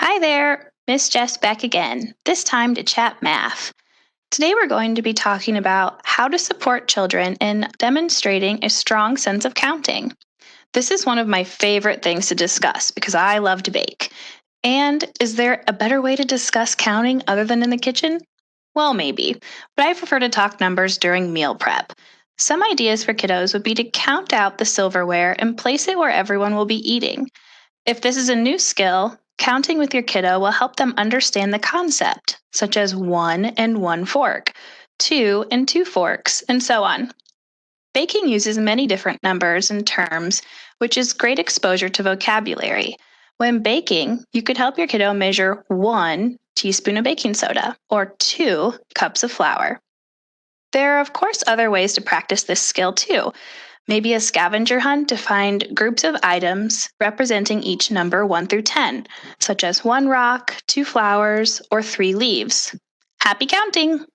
Hi there, Miss Jess back again, this time to chat math. Today we're going to be talking about how to support children in demonstrating a strong sense of counting. This is one of my favorite things to discuss because I love to bake. And is there a better way to discuss counting other than in the kitchen? Well, maybe, but I prefer to talk numbers during meal prep. Some ideas for kiddos would be to count out the silverware and place it where everyone will be eating. If this is a new skill, counting with your kiddo will help them understand the concept, such as one and one fork, two and two forks, and so on. Baking uses many different numbers and terms, which is great exposure to vocabulary. When baking, you could help your kiddo measure 1 teaspoon of baking soda or 2 cups of flour. There are, of course, other ways to practice this skill too. Maybe a scavenger hunt to find groups of items representing each number 1 through 10, such as one rock, two flowers, or three leaves. Happy counting!